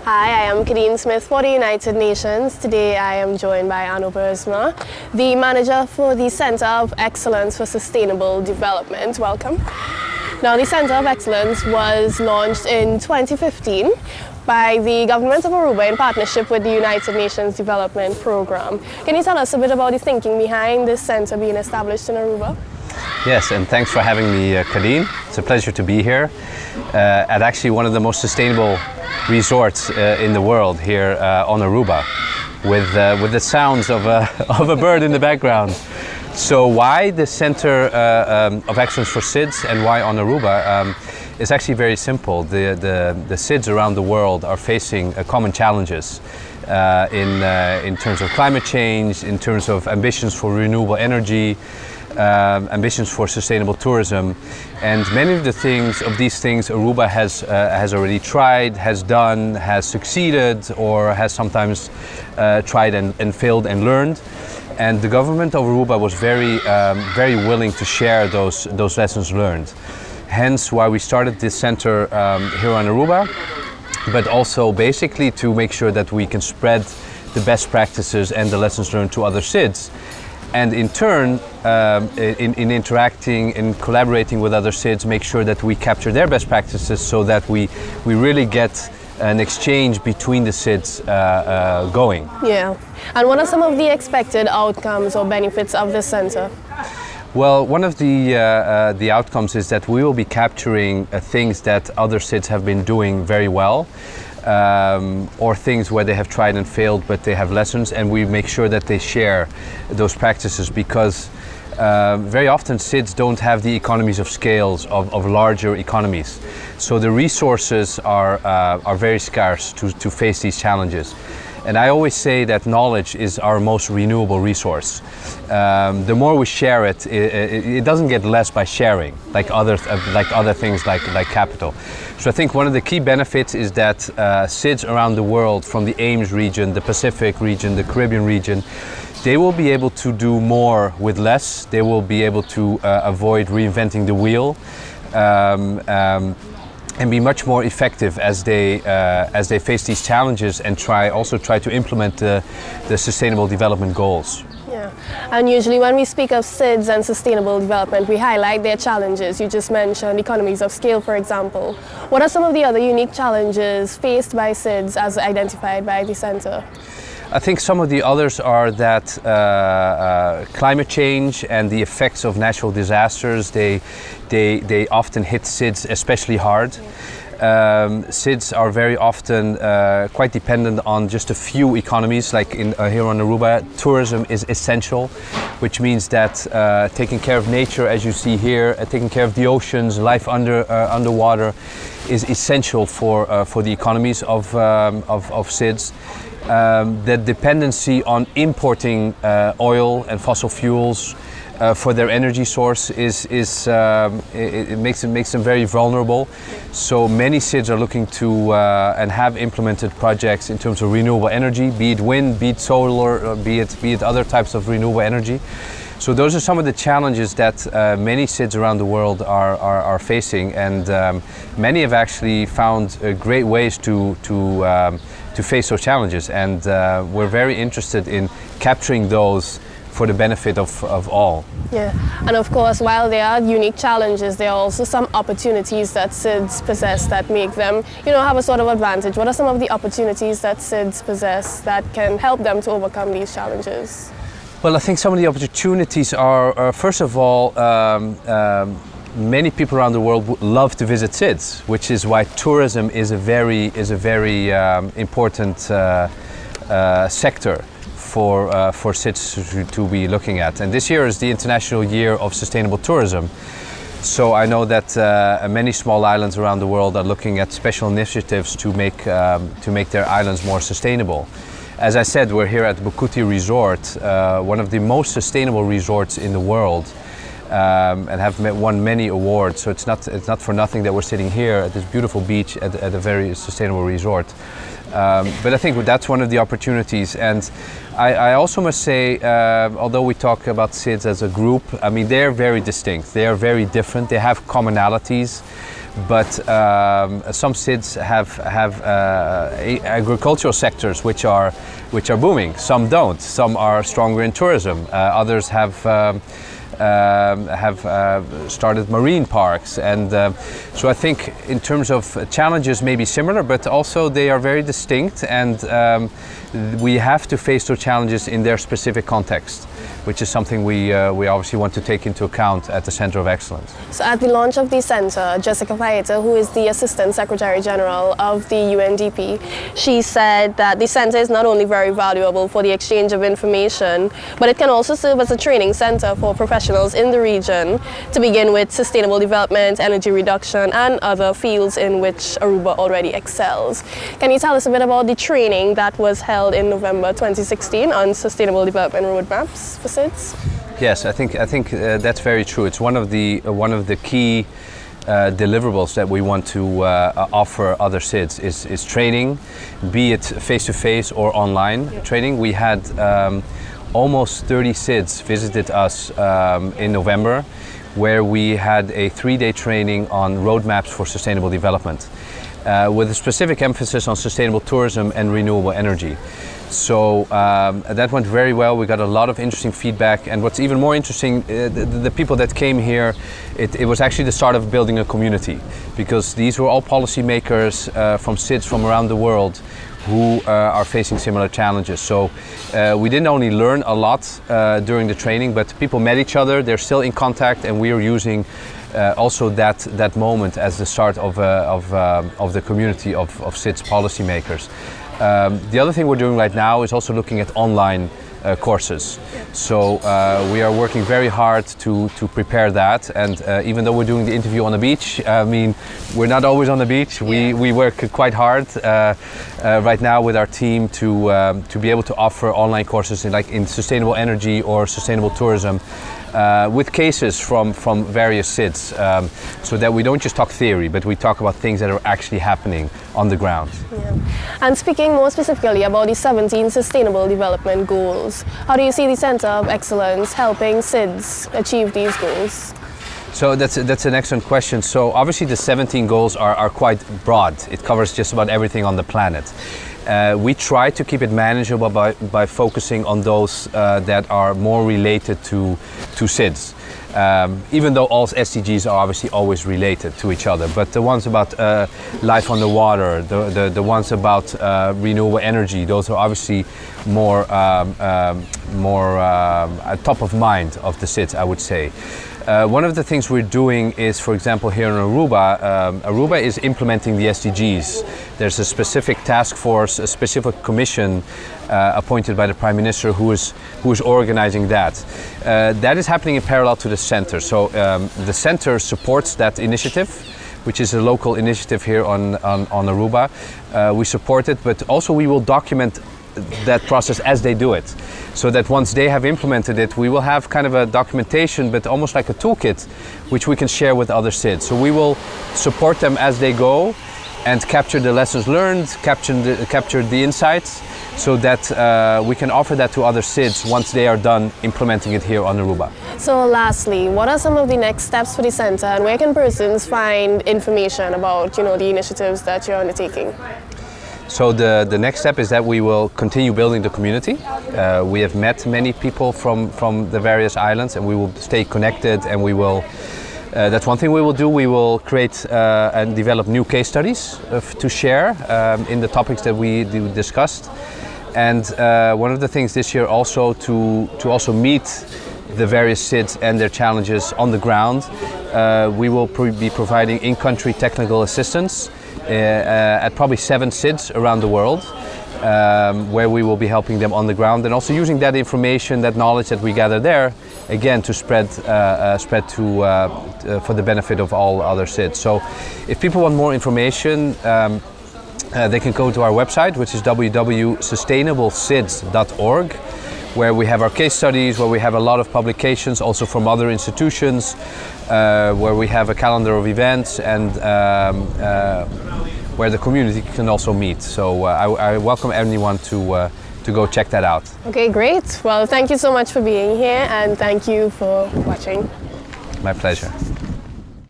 Hi, I am Kadeen Smith for the United Nations. Today I am joined by Anu Bersma, the manager for the Center of Excellence for Sustainable Development. Welcome. Now, the Center of Excellence was launched in 2015 by the government of Aruba in partnership with the United Nations Development Program. Can you tell us a bit about the thinking behind this center being established in Aruba? Yes, and thanks for having me, Kadeen. It's a pleasure to be here at actually one of the most sustainable resorts in the world here on Aruba, with the sounds of a bird in the background. So why the Center of Excellence for SIDS and why on Aruba? It's actually very simple. The SIDS around the world are facing common challenges in terms of climate change, in terms of ambitions for renewable energy, ambitions for sustainable tourism, and many of these things Aruba has already tried, has done, has succeeded, or has sometimes tried and failed and learned. And the government of Aruba was very willing to share those lessons learned. Hence why we started this center here on Aruba, but also basically to make sure that we can spread the best practices and the lessons learned to other SIDS. And in turn, in interacting and collaborating with other SIDS, make sure that we capture their best practices so that we really get an exchange between the SIDS going. Yeah. And what are some of the expected outcomes or benefits of this center? Well, one of the outcomes is that we will be capturing things that other SIDS have been doing very well, or things where they have tried and failed but they have lessons, and we make sure that they share those practices, because very often SIDS don't have the economies of scales of larger economies. So the resources are very scarce to face these challenges. And I always say that knowledge is our most renewable resource. The more we share it, it doesn't get less by sharing, like other things like capital. So I think one of the key benefits is that SIDS around the world, from the Ames region, the Pacific region, the Caribbean region, they will be able to do more with less. They will be able to avoid reinventing the wheel. And be much more effective as they face these challenges and try to implement the sustainable development goals. Yeah, and usually when we speak of SIDS and sustainable development, we highlight their challenges. You just mentioned economies of scale, for example. What are some of the other unique challenges faced by SIDS as identified by the center? I think some of the others are that climate change and the effects of natural disasters, they often hit SIDS especially hard. SIDS are very often quite dependent on just a few economies, like here on Aruba. Tourism is essential, which means that taking care of nature, as you see here, taking care of the oceans, life underwater, is essential for the economies of SIDS. The dependency on importing oil and fossil fuels for their energy source it makes them very vulnerable. So many SIDS are looking to and have implemented projects in terms of renewable energy, be it wind, be it solar, or be it other types of renewable energy. So those are some of the challenges that many SIDS around the world are facing, and many have actually found great ways to face those challenges, and we're very interested in capturing those for the benefit of all. Yeah, and of course, while there are unique challenges, there are also some opportunities that SIDS possess that make them, have a sort of advantage. What are some of the opportunities that SIDS possess that can help them to overcome these challenges? Well, I think some of the opportunities are first of all, many people around the world love to visit SIDS, which is why tourism is a very important sector for SIDS to be looking at. And this year is the International Year of Sustainable Tourism. So I know that many small islands around the world are looking at special initiatives to make their islands more sustainable. As I said, we're here at Bukuti Resort, one of the most sustainable resorts in the world. and have won many awards. So it's not for nothing that we're sitting here at this beautiful beach at a very sustainable resort. But I think that's one of the opportunities. And I also must say, although we talk about SIDS as a group, I mean, they're very distinct. They are very different. They have commonalities. But some SIDS have agricultural sectors which are booming. Some don't. Some are stronger in tourism. Others have started marine parks, and so I think in terms of challenges may be similar, but also they are very distinct, and we have to face those challenges in their specific context, which is something we obviously want to take into account at the Center of Excellence. So at the launch of the center, Jessica Paeta, who is the Assistant Secretary General of the UNDP, she said that the center is not only very valuable for the exchange of information, but it can also serve as a training center for professionals in the region to begin with sustainable development, energy reduction, and other fields in which Aruba already excels. Can you tell us a bit about the training that was held in November 2016 on sustainable development roadmaps for SIDS? Yes, I think that's very true. It's one of the key deliverables that we want to offer other SIDS is training, be it face-to-face or online training. We had almost 30 SIDS visited us in November, where we had a 3-day training on roadmaps for sustainable development, with a specific emphasis on sustainable tourism and renewable energy. So that went very well. We got a lot of interesting feedback, and what's even more interesting, the people that came here, it was actually the start of building a community, because these were all policymakers from SIDS from around the world who are facing similar challenges. So we didn't only learn a lot during the training, but people met each other, they're still in contact, and we are using also that moment as the start of the community of SIDS policymakers. The other thing we're doing right now is also looking at online courses. So we are working very hard to prepare that, and even though we're doing the interview on the beach, I mean, we're not always on the beach. We work quite hard right now with our team to be able to offer online courses in sustainable energy or sustainable tourism, with cases from various SIDS, so that we don't just talk theory, but we talk about things that are actually happening on the ground. Yeah. And speaking more specifically about the 17 Sustainable Development Goals, how do you see the Center of Excellence helping SIDS achieve these goals? So that's an excellent question. So obviously the 17 goals are quite broad. It covers just about everything on the planet. We try to keep it manageable by focusing on those that are more related to SIDS. Even though all SDGs are obviously always related to each other, but the ones about life on the water, the ones about renewable energy, those are obviously more top of mind of the SIDS, I would say. One of the things we're doing is, for example, here in Aruba, Aruba is implementing the SDGs. There's a specific task force, a specific commission appointed by the Prime Minister who is organizing that. That is happening in parallel to the center. So the center supports that initiative, which is a local initiative here on Aruba. We support it, but also we will document that process as they do it, so that once they have implemented it, we will have kind of a documentation, but almost like a toolkit, which we can share with other SIDS. So we will support them as they go and capture the lessons learned, capture the insights, so that we can offer that to other SIDS once they are done implementing it here on Aruba. So lastly, what are some of the next steps for the center, and where can persons find information about the initiatives that you're undertaking? So the next step is that we will continue building the community. We have met many people from the various islands, and we will stay connected, and we will, that's one thing we will do. We will create and develop new case studies to share in the topics that we discussed. And one of the things this year also to also meet the various SIDS and their challenges on the ground, we will be providing in-country technical assistance at probably 7 SIDS around the world, where we will be helping them on the ground, and also using that information, that knowledge that we gather there, again to spread for the benefit of all other SIDS. So if people want more information, they can go to our website, which is www.sustainablesids.org, where we have our case studies, where we have a lot of publications also from other institutions, where we have a calendar of events, and where the community can also meet. So I welcome anyone to go check that out. Okay, great. Well, thank you so much for being here, and thank you for watching. My pleasure.